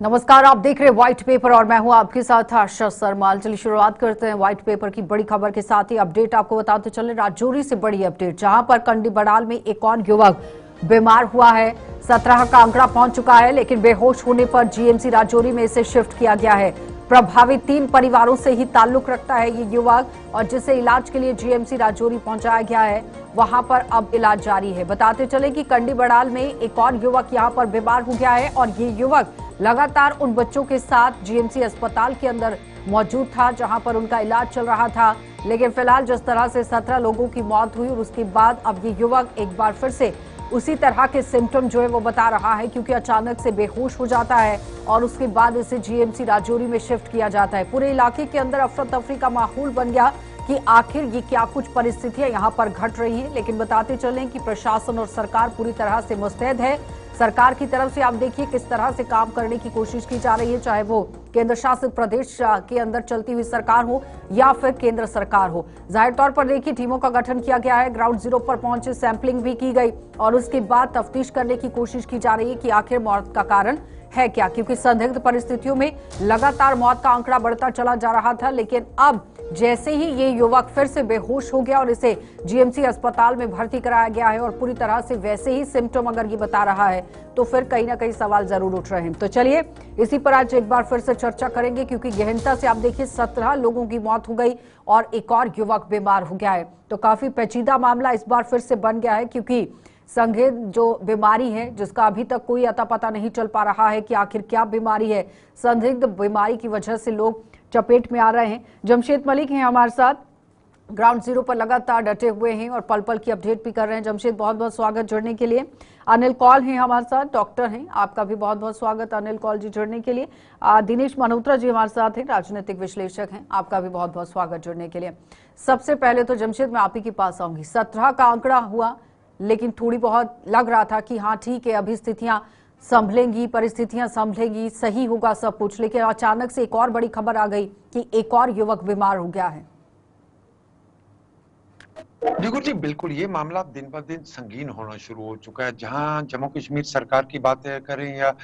नमस्कार, आप देख रहे हैं व्हाइट पेपर और मैं हूं आपके साथ आशा सरमाल। चलिए शुरुआत करते हैं व्हाइट पेपर की बड़ी खबर के साथ ही अपडेट आपको बताते चले। राजौरी से बड़ी अपडेट, जहां पर कंडी बड़ाल में एक और युवक बीमार हुआ है। 17 का आंकड़ा पहुंच चुका है, लेकिन बेहोश होने पर जीएमसी राजौरी में इसे शिफ्ट किया गया है। प्रभावित 3 परिवारों से ही ताल्लुक रखता है ये युवक, और जिसे इलाज के लिए जीएमसी राजौरी पहुंचाया गया है, वहां पर अब इलाज जारी है। बताते चले कि कंडी बड़ाल में एक और युवक यहां पर बीमार हो गया है, और ये युवक लगातार उन बच्चों के साथ जीएमसी अस्पताल के अंदर मौजूद था, जहां पर उनका इलाज चल रहा था। लेकिन फिलहाल जिस तरह से 17 लोगों की मौत हुई, और उसके बाद अब ये युवक एक बार फिर से उसी तरह के सिम्टम जो है वो बता रहा है, क्योंकि अचानक से बेहोश हो जाता है और उसके बाद इसे जीएमसी राजौरी में शिफ्ट किया जाता है। पूरे इलाके के अंदर अफरा तफरी का माहौल बन गया कि आखिर ये क्या कुछ परिस्थितियां यहाँ पर घट रही है। लेकिन बताते चलें कि प्रशासन और सरकार पूरी तरह से मुस्तैद है। सरकार की तरफ से आप देखिए किस तरह से काम करने की कोशिश की जा रही है, चाहे वो केंद्र शासित प्रदेश के अंदर चलती हुई सरकार हो या फिर केंद्र सरकार हो। जाहिर तौर पर देखिए टीमों का गठन किया गया है, ग्राउंड जीरो पर पहुंचे सैंपलिंग भी की गई, और उसके बाद तफ्तीश करने की कोशिश की जा रही है कि आखिर मौत का कारण है क्या, क्योंकि संदिग्ध परिस्थितियों में लगातार मौत का आंकड़ा बढ़ता चला जा रहा था। लेकिन अब जैसे ही ये युवक फिर से बेहोश हो गया और इसे जीएमसी अस्पताल में भर्ती कराया गया है, और पूरी तरह से वैसे ही सिम्टम अगर ये बता रहा है, तो फिर कहीं ना कहीं सवाल जरूर उठ रहे हैं। तो चलिए इसी पर आज एक बार फिर से चर्चा करेंगे, क्योंकि गहनता से आप देखिए 17 लोगों की मौत हो गई और एक और युवक बीमार हो गया है। तो काफी पेचीदा मामला इस बार फिर से बन गया है, क्योंकि संदिग्ध जो बीमारी है, जिसका अभी तक कोई अता पता नहीं चल पा रहा है कि आखिर क्या बीमारी है। संदिग्ध बीमारी की वजह से लोग चपेट में आ रहे हैं। जमशेद मलिक हैं हमारे साथ, ग्राउंड जीरो पर लगातार डटे हुए हैं और पल पल की अपडेट भी कर रहे हैं। जमशेद, बहुत बहुत स्वागत जुड़ने के लिए। अनिल कौल हैं हमारे साथ, डॉक्टर हैं, आपका भी बहुत बहुत स्वागत अनिल कौल जी जुड़ने के लिए। दिनेश मल्होत्रा जी हमारे साथ हैं, राजनीतिक विश्लेषक हैं, आपका भी बहुत बहुत स्वागत जुड़ने के लिए। सबसे पहले तो जमशेद मैं आप ही के पास आऊंगी। 17 का आंकड़ा हुआ, लेकिन थोड़ी बहुत लग रहा था कि हाँ ठीक है, अभी स्थितियां संभलेंगी, परिस्थितियां संभलेंगी, सही होगा सब कुछ। लेकिन अचानक से एक और बड़ी खबर आ गई कि एक और युवक बीमार हो गया है। देखो जी, बिल्कुल ये मामला दिन ब दिन संगीन होना शुरू हो चुका है। जहां जम्मू कश्मीर सरकार की बात करें या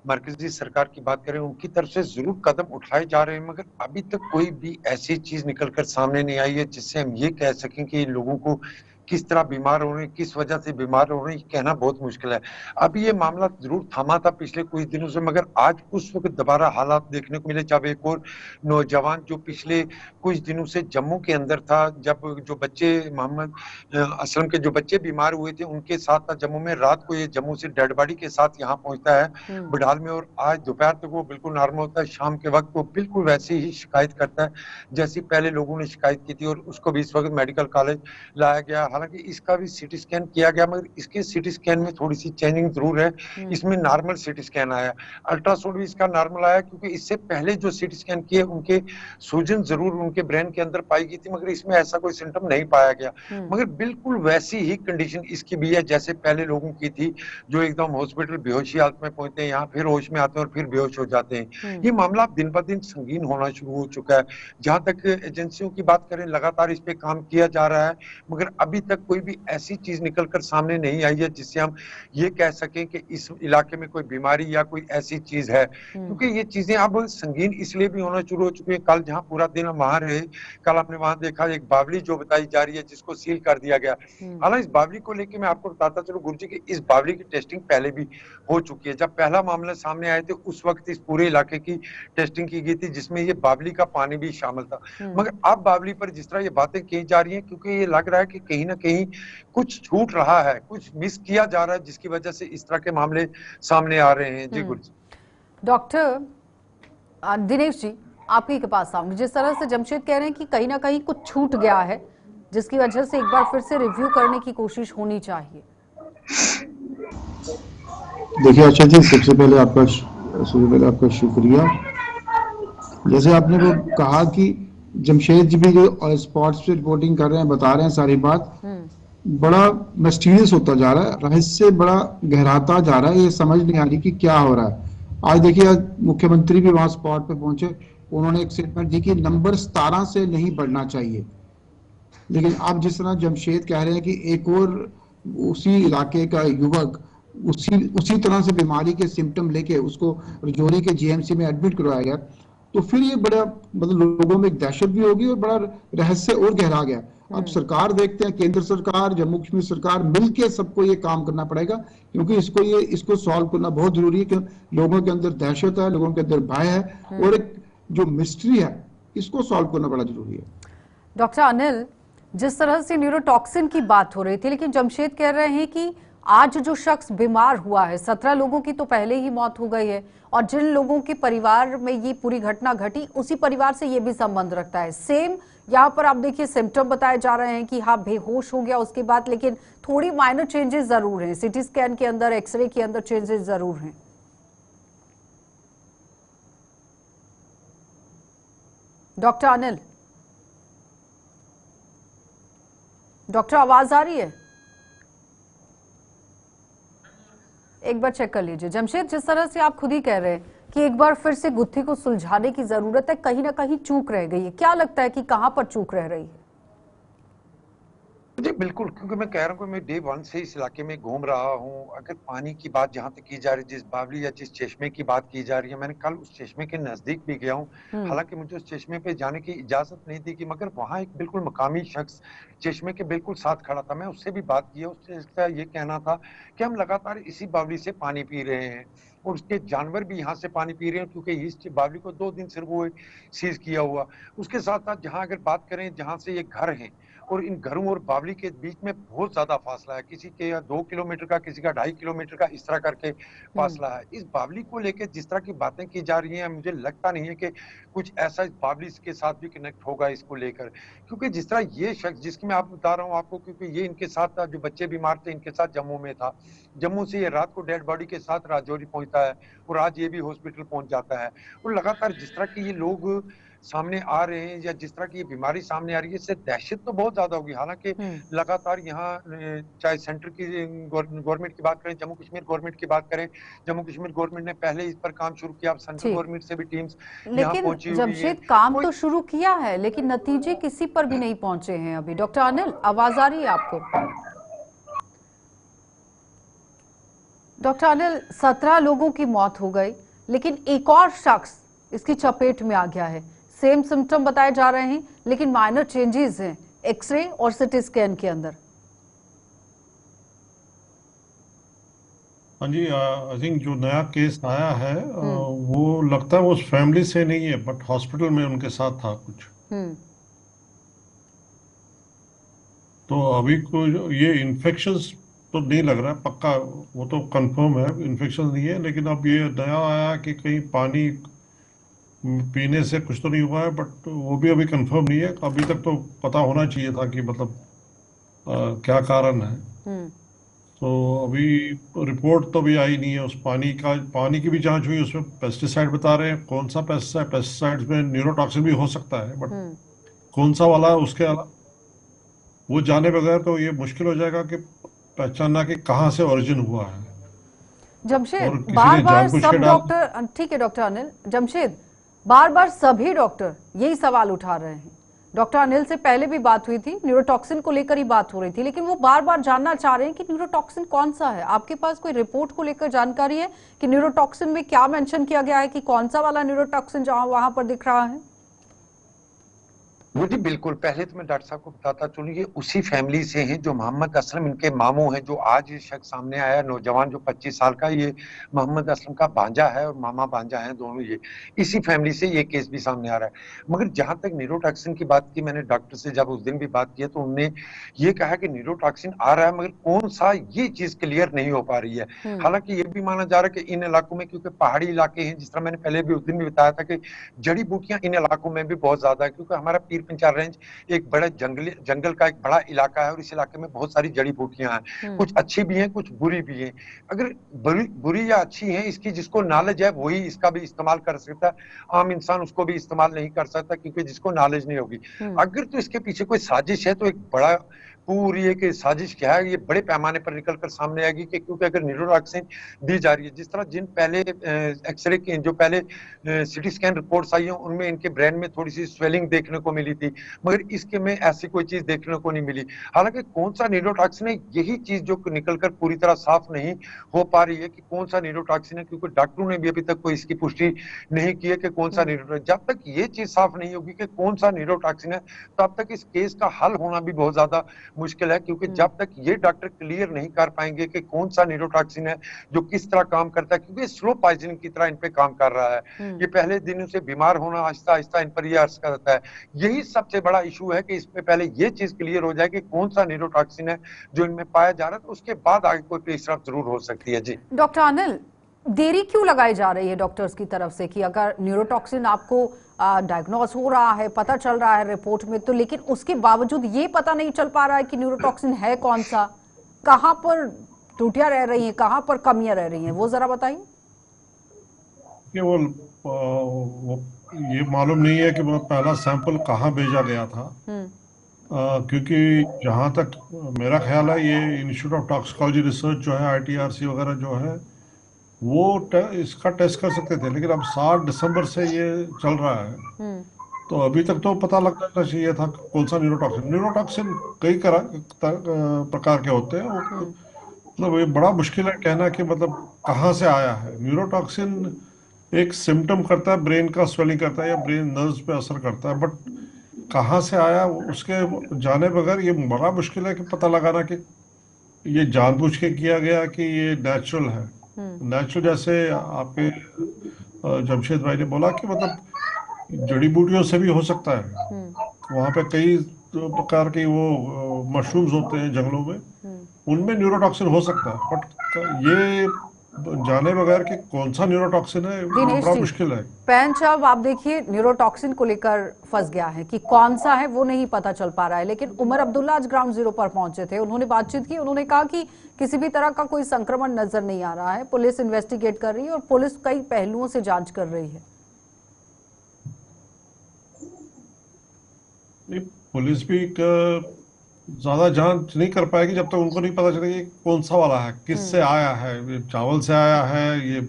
मरकजी सरकार की बात करें, उनकी तरफ से जरूर कदम उठाए जा रहे हैं, मगर अभी तक कोई भी ऐसी चीज निकलकर सामने नहीं आई है जिससे हम ये कह सकें कि लोगों को किस तरह बीमार हो रहे हैं, किस वजह से बीमार हो रहे हैं, कहना बहुत मुश्किल है। अभी ये मामला जरूर थमा था पिछले कुछ दिनों से, मगर आज उस वक्त दोबारा हालात देखने को मिले जब एक और नौजवान जो पिछले कुछ दिनों से जम्मू के अंदर था, जब जो बच्चे मोहम्मद असलम के जो बच्चे बीमार हुए थे उनके साथ था जम्मू में, रात को ये जम्मू से डेड बॉडी के साथ यहाँ पहुंचता है बड़ाल में, और आज दोपहर तक वो बिल्कुल नॉर्मल होता है। शाम के वक्त वो बिल्कुल वैसे ही शिकायत करता है जैसी पहले लोगों ने शिकायत की थी, और उसको भी इस वक्त मेडिकल कॉलेज लाया गया। हालांकि इसका भी सीटी स्कैन किया गया, मगर इसके सीटी स्कैन में थोड़ी सी चेंजिंग जरूर है। इसमें नॉर्मल सीटी स्कैन आया, अल्ट्रासाउंड भी इसका नॉर्मल आया, क्योंकि इससे पहले जो सीटी स्कैन किए उनके सूजन जरूर उनके ब्रेन के अंदर पाई गई थी, मगर इसमें ऐसा कोई सिम्टम नहीं पाया गया। मगर बिल्कुल वैसी ही कंडीशन इसकी भी है जैसे पहले लोगों की थी, जो एकदम हॉस्पिटल बेहोशी हालत में पहुंचते हैं, यहाँ फिर होश में आते हैं और फिर बेहोश हो जाते हैं। ये मामला दिन ब दिन संगीन होना शुरू हो चुका है। जहां तक एजेंसियों की बात करें, लगातार इस पे काम किया जा रहा है, मगर अभी तक कोई भी ऐसी चीज निकलकर सामने नहीं आई है जिससे हम ये कह सकें कि इस इलाके में कोई बीमारी या कोई ऐसी चीज है। क्योंकि ये चीजें अब संगीन इसलिए भी होना शुरू हो चुकी है। कल जहां पूरा दिन हम वहां रहे, कल हमने वहां देखा एक बावली जो बताई जा रही है जिसको सील कर दिया गया। हालांकि इस बावली को लेकर मैं आपको बताता चलूं गुरुजी की इस बावली की टेस्टिंग पहले भी हो चुकी है। जब पहला मामला सामने आए थे उस वक्त इस पूरे इलाके की टेस्टिंग की गई थी, जिसमें ये बावली का पानी भी शामिल था। मगर अब बावली पर जिस तरह ये बातें कही जा रही है, क्योंकि ये लग रहा है कि कहीं ना कहीं कुछ छूट रहा है, कुछ मिस किया जा रहा है, जिसकी वजह से इस तरह के मामले सामने आ रहे हैं। जी गुरुजी। डॉक्टर दिनेश जी, आपके के पास आऊंगी। जिस तरह से जमशेद कह रहे हैं कि कहीं ना कहीं कुछ छूट गया है, जिसकी वजह से एक बार फिर से रिव्यू करने की कोशिश होनी चाहिए। देखिए अच्छा जी, सबसे पहले आपका शुक्रिया। जैसे आपने वो कहा कि जमशेद जी भी जो स्पॉट्स पे रिपोर्टिंग कर रहे हैं, बता रहे हैं सारी बात, बड़ा मिस्टीरियस होता जा रहा है, रहस्य बड़ा गहराता जा रहा है, ये समझ नहीं आ रही कि क्या हो रहा है। आज देखिए, आज मुख्यमंत्री भी वहां स्पॉट पे पहुंचे, उन्होंने एक स्टेटमेंट दी कि नंबर 17 से नहीं बढ़ना चाहिए। लेकिन अब जिस तरह जमशेद कह रहे हैं कि एक और उसी इलाके का युवक उसी तरह से बीमारी के सिम्टम लेके उसको रजौरी के जीएमसी में एडमिट करवाया गया, तो फिर ये बड़ा मतलब लोगों में एक दहशत भी होगी और बड़ा रहस्य और गहरा गया। अब सरकार देखते हैं, केंद्र सरकार, जम्मू कश्मीर सरकार मिलके सबको ये काम करना पड़ेगा, क्योंकि इसको सॉल्व करना बहुत जरूरी है, क्योंकि लोगों के अंदर दहशत है, लोगों के अंदर भय है और एक जो मिस्ट्री है इसको सॉल्व करना बड़ा जरूरी है। डॉक्टर अनिल, जिस तरह से न्यूरोटॉक्सिन की बात हो रही थी, लेकिन जमशेद कह रहे हैं कि आज जो शख्स बीमार हुआ है, 17 लोगों की तो पहले ही मौत हो गई है, और जिन लोगों के परिवार में ये पूरी घटना घटी उसी परिवार से ये भी संबंध रखता है। सेम यहाँ पर आप देखिए सिम्टम बताए जा रहे हैं कि हाँ बेहोश हो गया उसके बाद, लेकिन थोड़ी माइनर चेंजेस जरूर हैं, सिटी स्कैन के अंदर, एक्सरे के अंदर चेंजेस जरूर हैं। डॉक्टर अनिल, डॉक्टर आवाज आ रही है? एक बार चेक कर लीजिए। जमशेद, जिस तरह से आप खुद ही कह रहे हैं कि एक बार फिर से गुत्थी को सुलझाने की जरूरत है, कहीं ना कहीं चूक रह गई है, क्या लगता है कि कहां पर चूक रह रही है? जी बिल्कुल, क्योंकि मैं कह रहा हूँ कि मैं डे वन से इस इलाके में घूम रहा हूँ। अगर पानी की बात जहाँ तक की जा रही है, जिस बावली या जिस चश्मे की बात की जा रही है, मैंने कल उस चश्मे के नजदीक भी गया हूँ। हालांकि मुझे उस चश्मे पे जाने की इजाजत नहीं थी, कि मगर वहाँ एक बिल्कुल मकामी शख्स चश्मे के बिल्कुल साथ खड़ा था। मैं उससे भी बात की, उसका ये कहना था कि हम लगातार इसी बावली से पानी पी रहे हैं और उसके जानवर भी यहाँ से पानी पी रहे हैं, क्योंकि इस बावली को 2 दिन से वो सीज किया हुआ। उसके साथ साथ जहाँ अगर बात करें, जहाँ से ये घर है और इन घरों और बावली के बीच में बहुत ज्यादा फासला है, किसी के 2 किलोमीटर का, किसी का 2.5 किलोमीटर का, इस तरह करके फासला है। इस बावली को लेकर जिस तरह की बातें की जा रही हैं, मुझे लगता नहीं है कि कुछ ऐसा इस बावली के साथ भी कनेक्ट होगा इसको लेकर, क्योंकि जिस तरह ये शख्स, जिसकी मैं आप बता रहा हूँ आपको, क्योंकि ये इनके साथ जो बच्चे बीमार थे इनके साथ जम्मू में था, जम्मू से ये रात को डेड बॉडी के साथ राजौरी पहुंचता है और आज ये भी हॉस्पिटल पहुंच जाता है। और लगातार जिस तरह की ये लोग सामने आ रहे हैं या जिस तरह की ये बीमारी सामने आ रही है, इससे दहशत तो बहुत ज्यादा होगी। हालांकि लगातार यहाँ चाहे सेंटर की गवर्नमेंट की बात करें, जम्मू कश्मीर गवर्नमेंट की बात करें, जम्मू कश्मीर गवर्नमेंट ने पहले इस पर काम शुरू किया, अब सेंट्रल गवर्नमेंट से भी टीम्स यहाँ पहुंची हुई है। जमशेद, काम तो शुरू किया है लेकिन नतीजे किसी पर भी नहीं पहुंचे हैं अभी। डॉक्टर अनिल, आवाज आ रही है आपको? डॉक्टर अनिल, 17 लोगों की मौत हो गई, लेकिन एक और शख्स इसकी चपेट में आ गया है। सेम सिम्टम बताए जा रहे हैं, लेकिन माइनर चेंजेस हैं एक्सरे और सिटी स्कैन के अंदर। हाँ जी, आई थिंक जो नया केस आया है वो लगता है वो उस फैमिली से नहीं है, बट हॉस्पिटल में उनके साथ था कुछ। तो अभी को ये इन्फेक्शंस तो नहीं लग रहा है पक्का, वो तो कंफर्म है इन्फेक्शन नहीं है, लेकिन अब ये नया आया कि कहीं पानी पीने से कुछ तो नहीं हुआ है, बट वो भी अभी कंफर्म नहीं है। अभी तक तो पता होना चाहिए था कि मतलब क्या कारण है। तो अभी रिपोर्ट तो भी आई नहीं है उस पानी की भी जांच हुई, उसमें पेस्टिसाइड बता रहे हैं। कौन सा पेस्टिसाइड? पेस्टिसाइड्स में न्यूरोटॉक्सिन भी हो सकता है, बट कौन सा वाला है उसके अलावा वो जाने बगैर तो ये मुश्किल हो जाएगा कि पहचानना कि कहाँ से ओरिजिन हुआ है। जमशेद, बार बार सब डॉक्टर, ठीक है डॉक्टर अनिल, जमशेद बार बार सभी डॉक्टर यही सवाल उठा रहे हैं। डॉक्टर अनिल से पहले भी बात हुई थी, न्यूरोटॉक्सिन को लेकर ही बात हो रही थी, लेकिन वो बार बार जानना चाह रहे हैं कि न्यूरोटॉक्सिन कौन सा है। आपके पास कोई रिपोर्ट को लेकर जानकारी है कि न्यूरोटॉक्सिन में क्या मेंशन किया गया है, कि कौन सा वाला न्यूरोटॉक्सिन जहां वहां पर दिख रहा है? जी बिल्कुल, पहले तो मैं डॉक्टर साहब को बताता चलूं, ये उसी फैमिली से हैं जो मोहम्मद असलम इनके मामू हैं, जो आज ये शख्स सामने आया नौजवान जो 25 साल का, ये मोहम्मद असलम का भांजा है और मामा भांजा है दोनों। ये इसी फैमिली से ये केस भी सामने आ रहा है। मगर जहां तक न्यूरोटॉक्सिन की बात की, मैंने डॉक्टर से जब उस दिन भी बात की तो उन्होंने ये कहा कि न्यूरोटॉक्सिन आ रहा है, मगर कौन सा ये चीज क्लियर नहीं हो पा रही है। हालांकि ये भी माना जा रहा है कि इन इलाकों में, क्योंकि पहाड़ी इलाके हैं, जिस तरह मैंने पहले भी उस दिन भी बताया था कि जड़ी बूटियां इन इलाकों में भी बहुत ज्यादा है, क्योंकि हमारा पीर पंचाल रेंज एक बड़ा जंगल का एक बड़ा इलाका है और इस इलाके में बहुत सारी जड़ी बूटियां हैं, कुछ अच्छी भी हैं कुछ बुरी भी हैं। अगर बुरी या अच्छी हैं, इसकी जिसको नॉलेज है वही इसका भी इस्तेमाल कर सकता है, आम इंसान उसको भी इस्तेमाल नहीं कर सकता, क्योंकि जिसको नॉलेज नहीं होगी। अगर तो इसके पीछे कोई साजिश है तो एक बड़ा पूरी एक साजिश क्या है, ये बड़े पैमाने पर निकलकर सामने आएगी कि क्योंकि अगर न्यूरोटॉक्सिन दी जा रही है, जिस तरह जिन पहले एक्सरे की जो पहले सिटी स्कैन रिपोर्ट्स आई हैं उनमें इनके ब्रेन में थोड़ी सी स्वेलिंग देखने को मिली थी, मगर इसके में ऐसी कोई चीज देखने को नहीं मिली। हालांकि कौन सा न्यूरोटॉक्सिन है, यही चीज जो निकलकर पूरी तरह साफ नहीं हो पा रही है कि कौन सा न्यूरोटॉक्सिन है, क्योंकि डॉक्टरों ने भी अभी तक कोई इसकी पुष्टि नहीं की है कि कौन सा न्यूरोटॉक्सिन। जब तक ये चीज साफ नहीं होगी कि कौन सा न्यूरोटॉक्सिन है, तब तक इस केस का हल होना भी बहुत ज्यादा मुश्किल है, क्योंकि जब तक ये डॉक्टर क्लियर नहीं कर पाएंगे कि कौन सा न्यूरोटॉक्सिन है जो किस तरह काम करता है, क्योंकि स्लो पॉइजनिंग की तरह इन पे काम कर रहा है। ये पहले दिनों से बीमार होना आहिस्ता आहिस्ता इन पर ये असर करता है। यही सबसे बड़ा इशू है कि इसमें पहले ये चीज क्लियर हो जाए कि कौन सा न्यूरोटॉक्सिन है जो इनमें पाया जा रहा है, तो उसके बाद आगे कोई पेशरफ जरूर हो सकती है। जी डॉक्टर अनिल, देरी क्यों लगाई जा रही है डॉक्टर्स की तरफ से कि अगर न्यूरोटॉक्सिन आपको डायग्नोस हो रहा है, पता चल रहा है रिपोर्ट में, तो लेकिन उसके बावजूद ये पता नहीं चल पा रहा है कि न्यूरोटॉक्सिन है कौन सा, कहां पर त्रुटियां रह रही हैं, कहां पर कमियां रह रही हैं, वो जरा बताइए। केवल वो ये मालूम नहीं है कि वो पहला सैंपल कहाँ भेजा गया था, क्योंकि जहाँ तक मेरा ख्याल है ये इंस्टीट्यूट ऑफ टॉक्सिकोलॉजी रिसर्च जो है, ITRC वगैरह जो है, वो इसका टेस्ट कर सकते थे, लेकिन अब 7 दिसंबर से ये चल रहा है, तो अभी तक तो पता लग जाना चाहिए था कौन सा न्यूरोटॉक्सिन कई प्रकार के होते हैं। मतलब ये बड़ा मुश्किल है कहना कि मतलब कहाँ से आया है। न्यूरोटॉक्सिन एक सिम्टम करता है, ब्रेन का स्वेलिंग करता है या ब्रेन नर्व्स पे असर करता है, बट कहाँ से आया उसके जाने बगैर ये बड़ा मुश्किल है कि पता लगाना कि ये जानबूझ के किया गया कि ये नेचुरल है। नेचुरल जैसे आपके जमशेद भाई ने बोला कि मतलब जड़ी बूटियों से भी हो सकता है। वहाँ पे कई प्रकार के वो मशरूम्स होते हैं जंगलों में, उनमें न्यूरोटॉक्सिन हो सकता है, बट ये जाने बगैर कि कौन सा न्यूरोटॉक्सिन है बड़ा मुश्किल है। पैंच, अब आप देखिए न्यूरोटॉक्सिन को लेकर फंस गया है कि कौन सा है वो नहीं पता चल पा रहा है, लेकिन उमर अब्दुल्ला आज ग्राउंड जीरो पर पहुंचे थे, उन्होंने बातचीत की, उन्होंने कहा कि किसी भी तरह का कोई संक्रमण नजर नहीं आ रहा है, पुलिस इन्वेस्टिगेट कर रही है और पुलिस कई पहलुओं से जांच कर रही है। पुलिस भी ज्यादा जांच नहीं कर पाएगी जब तक उनको नहीं पता चलेगा कौन सा वाला है, किससे आया है, ये चावल से आया है, ये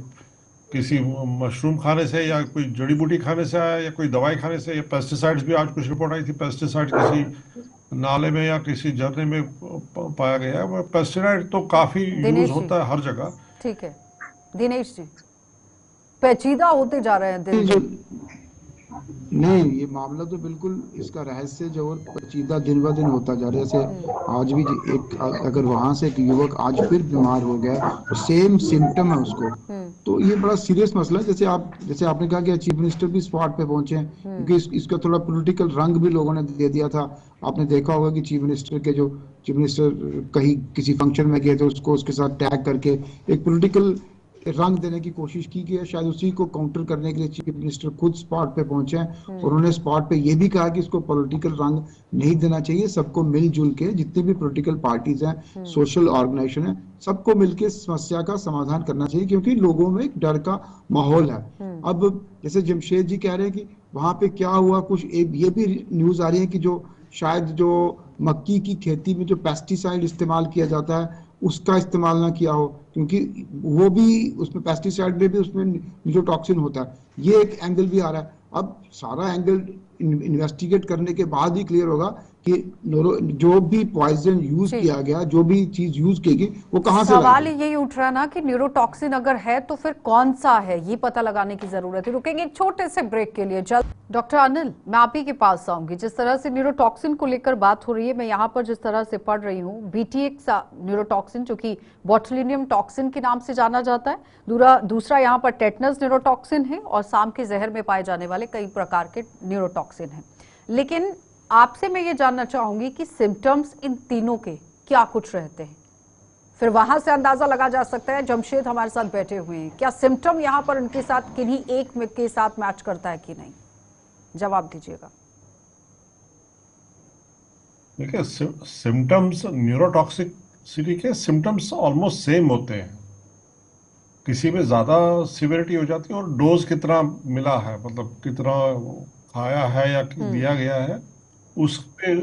किसी मशरूम खाने से या कोई जड़ी बूटी खाने से आया या कोई दवाई खाने से, या पेस्टिसाइड्स भी आज कुछ रिपोर्ट आई थी, पेस्टिसाइड किसी नाले में या किसी झरने में पाया गया है। पेस्टिसाइड तो काफी यूज होता है हर जगह। ठीक है दिनेश जी, पेचीदा होते जा रहे हैं दिन दिन। नहीं, ये मामला तो बिल्कुल इसका रहस्य जो पेचीदा दिन ब दिन होता जा रहा है। जैसे आज भी एक अगर वहां से एक युवक आज फिर बीमार हो गया, सेम सिम्टम है उसको, तो ये बड़ा सीरियस मसला है। जैसे आपने कहा कि चीफ मिनिस्टर भी स्पॉट पे पहुंचे हैं, क्योंकि इसका थोड़ा पॉलिटिकल रंग भी लोगों ने दे दिया था। आपने देखा होगा कि चीफ मिनिस्टर कहीं किसी फंक्शन में गए थे, उसको उसके साथ टैग करके एक पॉलिटिकल रंग देने की कोशिश की गई है। शायद उसी को काउंटर करने के लिए चीफ मिनिस्टर खुद स्पॉट पे पहुंचे हैं और उन्होंने स्पॉट पे ये भी कहा कि इसको पॉलिटिकल रंग नहीं देना चाहिए, सबको मिलजुल के, जितनी भी पॉलिटिकल पार्टीज हैं, सोशल ऑर्गेनाइजेशन है, सबको मिलकर समस्या का समाधान करना चाहिए, क्योंकि लोगों में एक डर का माहौल है। अब जैसे जमशेद जी कह रहे हैं कि वहां पे क्या हुआ, कुछ ये भी न्यूज आ रही है कि जो मक्की की खेती में जो पेस्टिसाइड इस्तेमाल किया जाता है उसका इस्तेमाल ना किया हो, क्योंकि वो भी उसमें पेस्टिसाइड में भी उसमें न्यूरोटॉक्सिन होता है। ये एक एंगल भी आ रहा है। अब सारा एंगल इन्वेस्टिगेट करने के बाद ही क्लियर होगा कि जो भी पॉइजन यूज किया गया, जो भी चीज यूज की गई, वो कहां से सवाल यही उठ रहा ना कि न्यूरोटॉक्सिन अगर है तो फिर कौन सा है, ये पता लगाने की जरूरत है। रुकेंगे एक छोटे से ब्रेक के लिए। जल्द डॉक्टर अनिल, मैं आप ही के पास आऊंगी। जिस तरह से न्यूरोटॉक्सिन को लेकर बात हो रही है, मैं यहाँ पर जिस तरह से पढ़ रही हूँ, BTX न्यूरोटॉक्सिन जो कि बॉटुलिनियम टॉक्सिन के नाम से जाना जाता है, दूसरा यहाँ पर टेटनस न्यूरोटॉक्सिन है, और सांप के जहर में पाए जाने वाले कई प्रकार के न्यूरोटॉक्सिन है। लेकिन आपसे मैं ये जानना चाहूंगी कि सिम्टम्स इन तीनों के क्या कुछ रहते हैं, फिर वहां से अंदाजा लगा जा सकता है। जमशेद हमारे साथ बैठे हुए हैं, क्या सिम्टम यहाँ पर उनके साथ किन्हीं एक के साथ मैच करता है कि नहीं, जवाब दीजिएगा। देखिए, सिम्टम्स न्यूरोटॉक्सिसिटी के सिम्टम्स ऑलमोस्ट सेम होते हैं। किसी में ज्यादा सिवियरिटी हो जाती है और डोज कितना मिला है, मतलब कितना खाया है या दिया गया है, उस पे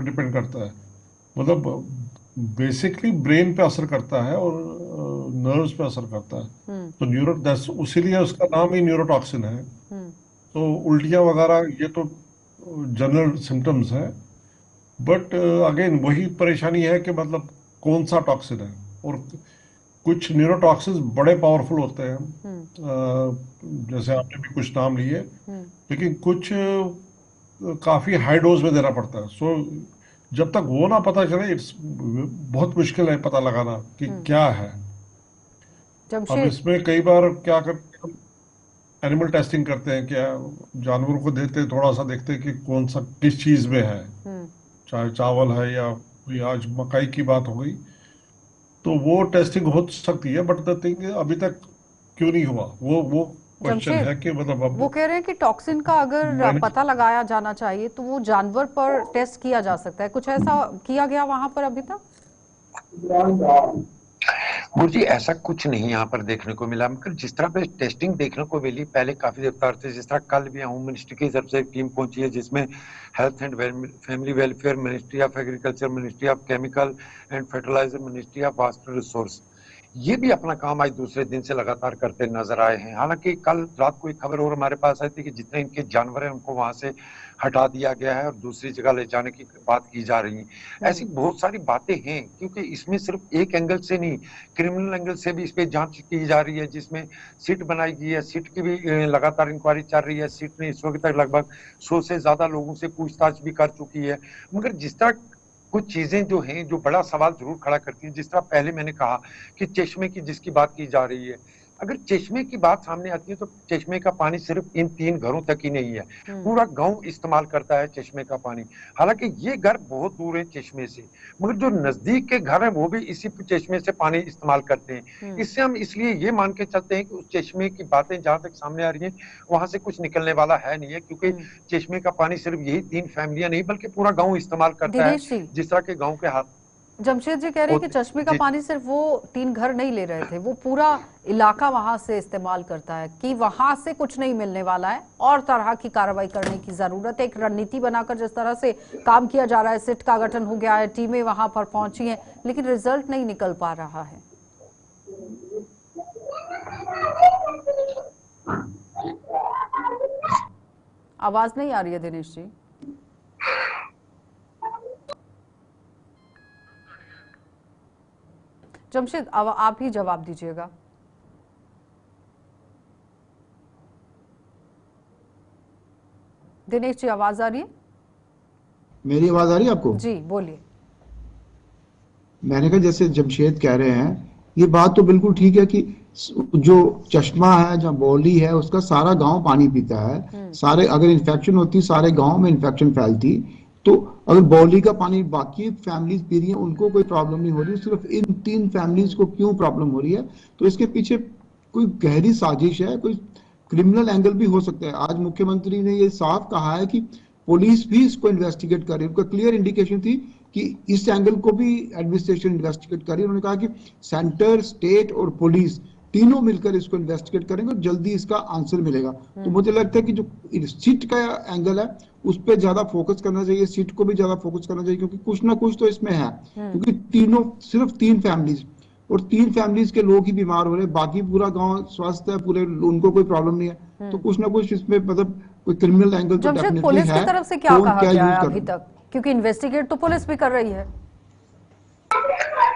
डिपेंड करता है। मतलब बेसिकली ब्रेन पे असर करता है और नर्व्स पे असर करता है। तो उसीलिए उसका नाम ही न्यूरोटॉक्सिन है। तो उल्टियाँ वगैरह ये तो जनरल सिम्टम्स हैं, बट अगेन वही परेशानी है कि मतलब कौन सा टॉक्सिन है। और कुछ न्यूरोटॉक्सिन्स बड़े पावरफुल होते हैं, जैसे आपने भी कुछ नाम लिए, लेकिन कुछ काफी हाई डोज में देना पड़ता है। सो जब तक वो ना पता चले, इट्स बहुत मुश्किल है पता लगाना कि क्या है। अब जमशेद, इसमें कई बार क्या करते हैं, एनिमल टेस्टिंग करते हैं, क्या जानवरों को देते हैं, थोड़ा सा देखते हैं कि कौन सा किस चीज में है, चाहे चावल है या कोई आज मकाई की बात हो गई, तो वो टेस्टिंग हो सकती है। बट द थिंग अभी तक क्यों नहीं हुआ, वो क्वेश्चन जमशेद, है कि मतलब वो अब कह रहे हैं कि टॉक्सिन का अगर मैंने पता लगाया जाना चाहिए तो वो जानवर पर टेस्ट किया जा सकता है। कुछ ऐसा किया गया वहां पर अभी तक? गुरु जी, ऐसा कुछ नहीं यहाँ पर देखने को मिला, मगर जिस तरह पे टेस्टिंग देखने को मिली पहले काफी रफ्तार से, जिस तरह कल भी होम मिनिस्ट्री की तरफ से एक टीम पहुंची है जिसमें health and family welfare ministry of agriculture, ministry of chemical and fertiliser, ministry of water resource, ये भी अपना काम आज दूसरे दिन से लगातार करते नजर आए हैं। हालांकि कल रात को एक खबर और हमारे पास आई थी कि जितने इनके जानवर हैं उनको वहां से हटा दिया गया है और दूसरी जगह ले जाने की बात की जा रही है। ऐसी बहुत सारी बातें हैं, क्योंकि इसमें सिर्फ एक एंगल से नहीं, क्रिमिनल एंगल से भी इस पे जांच की जा रही है, जिसमें सिट बनाई गई है। सिट की भी लगातार इंक्वायरी चल रही है। सिट ने इस वक्त तक लगभग 100 से ज्यादा लोगों से पूछताछ भी कर चुकी है। मगर जिस तरह कुछ चीजें जो हैं जो बड़ा सवाल जरूर खड़ा करती हैं, जिस तरह पहले मैंने कहा कि चश्मे की जिसकी बात की जा रही है, अगर चश्मे की बात सामने आती है तो चश्मे का पानी सिर्फ इन 3 घरों तक ही नहीं है, पूरा गांव इस्तेमाल करता है चश्मे का पानी। हालांकि ये घर बहुत दूर है चश्मे से, मगर जो नजदीक के घर हैं वो भी इसी चश्मे से पानी इस्तेमाल करते हैं। इससे हम इसलिए ये मान के चलते हैं कि उस चश्मे की बातें जहां तक सामने आ रही हैं वहां से कुछ निकलने वाला है नहीं है, क्योंकि चश्मे का पानी सिर्फ यही 3 फैमिलियां नहीं बल्कि पूरा गांव इस्तेमाल करता है। दिनेश जी, जिस तरह के गांव के हाथ जमशेद जी कह रहे हैं कि चश्मे का जी पानी सिर्फ वो 3 घर नहीं ले रहे थे, वो पूरा इलाका वहां से इस्तेमाल करता है, कि वहां से कुछ नहीं मिलने वाला है और तरह की कार्रवाई करने की जरूरत है। एक रणनीति बनाकर जिस तरह से काम किया जा रहा है, सिट का गठन हो गया है, टीमें वहां पर पहुंची हैं, लेकिन रिजल्ट नहीं निकल पा रहा है। आवाज नहीं आ रही है दिनेश जी। जमशेद, आप ही जवाब दीजिएगा। दिनेश जी, आवाज आ रही है? मेरी आवाज आ रही है आपको? जी बोलिए। मैंने कहा जैसे जमशेद कह रहे हैं, ये बात तो बिल्कुल ठीक है कि जो चश्मा है, जहाँ बौली है, उसका सारा गांव पानी पीता है। सारे अगर इन्फेक्शन होती, सारे गांव में इन्फेक्शन फैलती। तो अगर बौली का पानी बाकी फैमिलीज पी रही है, उनको कोई प्रॉब्लम नहीं हो रही, सिर्फ इन 3 फैमिलीज को क्यों प्रॉब्लम हो रही है? तो इसके पीछे कोई गहरी साजिश है, कोई क्रिमिनल एंगल भी हो सकता है। आज मुख्यमंत्री ने ये साफ कहा है कि पुलिस भी इसको इन्वेस्टिगेट कर रही है। उनका क्लियर इंडिकेशन थी कि इस एंगल को भी एडमिनिस्ट्रेशन इन्वेस्टिगेट कर रही है। उन्होंने कहा कि सेंटर, स्टेट और पुलिस तीनों मिलकर इसको इन्वेस्टिगेट करेंगे और जल्दी इसका आंसर मिलेगा। तो मुझे लगता है कि जो सीट का एंगल है उस पर ज्यादा फोकस करना चाहिए, सीट को भी ज्यादा फोकस करना चाहिए, क्योंकि कुछ ना कुछ तो इसमें है। क्योंकि तीनों, सिर्फ 3 फैमिलीज और 3 फैमिलीज के लोग ही बीमार हो रहे हैं, बाकी पूरा गांव स्वस्थ है, पूरे उनको कोई प्रॉब्लम नहीं है। तो कुछ ना कुछ इसमें मतलब कोई क्रिमिनल एंगल तो जमशेद, डेफिनेटली पुलिस की है। तरफ से क्या कौन कहा क्या गया यूज है कर अभी तक? क्योंकि इन्वेस्टिगेट तो पुलिस भी कर रही है।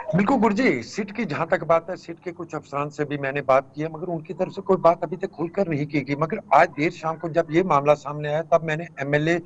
बिल्कुल गुरुजी, सिट की जहां तक बात है, सिट के कुछ अफसरान से भी मैंने बात की है, मगर उनकी तरफ से कोई बात अभी तक खुलकर नहीं की गई। मगर आज देर शाम को जब ये मामला सामने आया तब मैंने एमएलए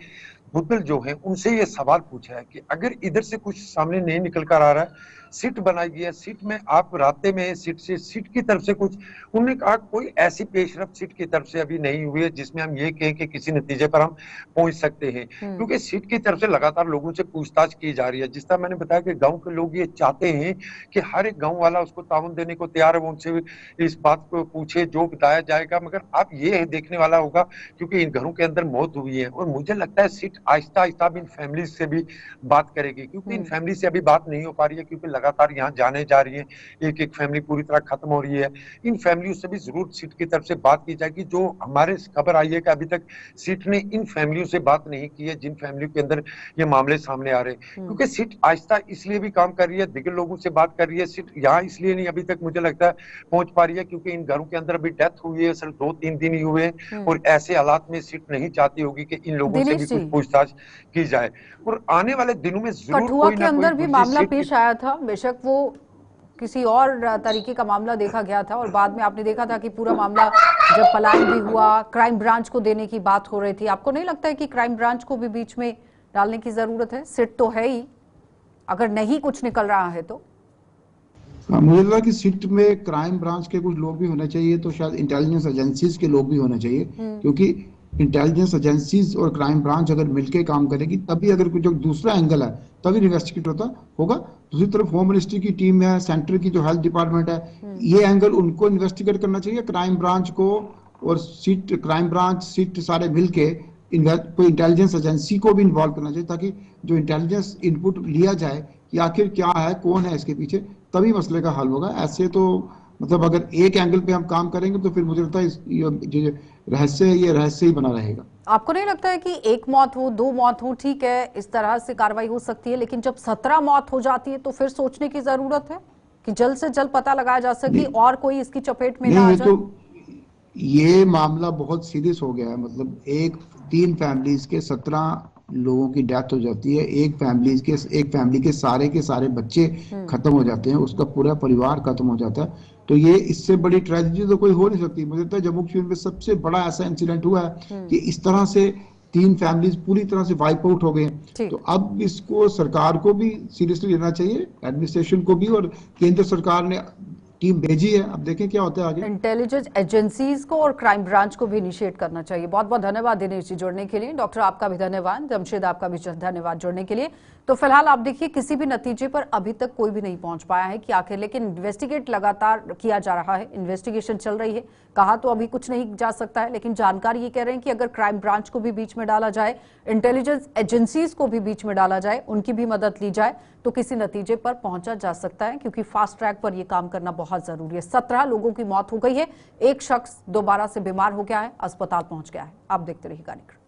बुद्धल जो है उनसे ये सवाल पूछा है कि अगर इधर से कुछ सामने नहीं निकल कर आ रहा है, सीट बनाई गई है, सीट में आप रास्ते में सीट से, सीट की तरफ से कुछ, उन्होंने कहा कोई ऐसी पेशरफ सीट की तरफ से अभी नहीं हुई है जिसमें हम ये कहें कि किसी नतीजे पर हम पहुंच सकते हैं, क्योंकि सीट की तरफ से लगातार लोगों से पूछताछ की जा रही है। जिस तरह मैंने बताया कि गांव के लोग ये चाहते हैं कि हर एक गांव वाला उसको ताउन देने को तैयार है, वो उनसे इस बात को पूछे, जो बताया जाएगा। मगर अब ये देखने वाला होगा, क्योंकि इन घरों के अंदर मौत हुई है और मुझे लगता है seat Aahista Aahista in family से भी बात करेगी, क्योंकि इन फैमिली से अभी बात नहीं हो पा रही है, क्योंकि लगातार यहाँ जाने जा रही है, एक एक फैमिली पूरी तरह खत्म हो रही है। इन फैमिलियों से भी जरूर सिट की तरफ से बात की जाएगी। जो हमारे खबर आई है कि अभी तक सिट ने इन फैमिलियों से बात नहीं की है जिन फैमिलियों के अंदर ये मामले सामने आ रहे हैं, क्योंकि सिट आहिस्ता इसलिए भी काम कर रही है, दिग्गज लोगों से बात कर रही है। सिट यहाँ इसलिए नहीं अभी तक मुझे लगता है पहुंच पा रही है क्योंकि इन घरों के अंदर अभी डेथ हुई है, सिर्फ 2-3 दिन ही हुए हैं, और ऐसे हालात में सिट नहीं चाहती होगी कि इन लोगों से भी दिनेश कुछ जी, पूछताछ की जाए। और आने वाले दिनों में जरूर कठुआ कोई के ना कोई अंदर भी गुरजीत मामला सिट पेश आया था, बेशक वो किसी और तरीके का मामला देखा गया था और बाद में आपने देखा था कि पूरा मामला जब पलायन भी हुआ, क्राइम ब्रांच को देने की बात हो रही थी। आपको नहीं लगता है कि क्राइम ब्रांच को भी बीच में डालने की जरूरत है? सिट तो है ही, अगर नहीं कुछ निकल रहा है तो। मुझे लगा कि सिट में क्राइम ब्रांच के कुछ लोग भी होने चाहिए, तो शायद इंटेलिजेंस एजेंसीज के लोग भी होने चाहिए, क्योंकि इंटेलिजेंस एजेंसीज और क्राइम ब्रांच अगर मिलके काम करेगी तभी अगर कुछ जो दूसरा एंगल है तभी इन्वेस्टिगेट होगा। दूसरी तरफ होम मिनिस्ट्री की टीम है, सेंटर की जो हेल्थ डिपार्टमेंट है, ये एंगल उनको इन्वेस्टिगेट करना चाहिए। क्राइम ब्रांच को और सिट, क्राइम ब्रांच, सिट सारे मिलके कोई इंटेलिजेंस एजेंसी को भी इन्वॉल्व करना चाहिए, ताकि जो इंटेलिजेंस इनपुट लिया जाए कि आखिर क्या है, कौन है इसके पीछे, तभी मसले का हल होगा। ऐसे तो मतलब अगर एक एंगल पे हम काम करेंगे तो फिर मुझे लगता है ये रहस्य है, ये रहस्य ही बना रहेगा। आपको नहीं लगता है कि एक मौत हो, 2 मौत हो, ठीक है, इस तरह से कार्रवाई हो सकती है, लेकिन जब 17 मौत हो जाती है तो फिर सोचने की जरूरत है कि जल्द से जल्द पता लगाया जा सके और कोई इसकी चपेट में ना आ नहीं, जाए? तो ये मामला बहुत सीरियस हो गया है। मतलब 3 फैमिलीज के 17 लोगों की डेथ हो जाती है, एक फैमिली के सारे बच्चे खत्म हो जाते हैं, उसका पूरा परिवार खत्म हो जाता है। तो ये इससे बड़ी ट्रेजेडी तो कोई हो नहीं सकती। मुझे लगता है जम्मू कश्मीर में सबसे बड़ा ऐसा इंसिडेंट हुआ है कि इस तरह से 3 फैमिलीज पूरी तरह से वाइप आउट हो गए। तो अब इसको सरकार को भी सीरियसली लेना चाहिए, एडमिनिस्ट्रेशन को भी, और केंद्र सरकार ने टीम भेजी है। अब देखें क्या होता है आगे। इंटेलिजेंस एजेंसीज को और क्राइम ब्रांच को भी इनिशिएट करना चाहिए। बहुत बहुत धन्यवाद दिनेश जी जुड़ने के लिए। डॉक्टर आपका भी धन्यवाद, जमशेद आपका भी धन्यवाद जुड़ने के लिए। तो फिलहाल आप देखिए किसी भी नतीजे पर अभी तक कोई भी नहीं पहुंच पाया है कि आखिर, लेकिन इन्वेस्टिगेट लगातार किया जा रहा है, इन्वेस्टिगेशन चल रही है। कहा तो अभी कुछ नहीं जा सकता है, लेकिन जानकारी ये कह रहे हैं कि अगर क्राइम ब्रांच को भी बीच में डाला जाए, इंटेलिजेंस एजेंसीज को भी बीच में डाला जाए, उनकी भी मदद ली जाए, तो किसी नतीजे पर पहुंचा जा सकता है, क्योंकि फास्ट ट्रैक पर यह काम करना बहुत जरूरी है। 17 लोगों की मौत हो गई है, एक शख्स दोबारा से बीमार हो गया है, अस्पताल पहुंच गया है। आप देखते रहिए कार्यक्रम।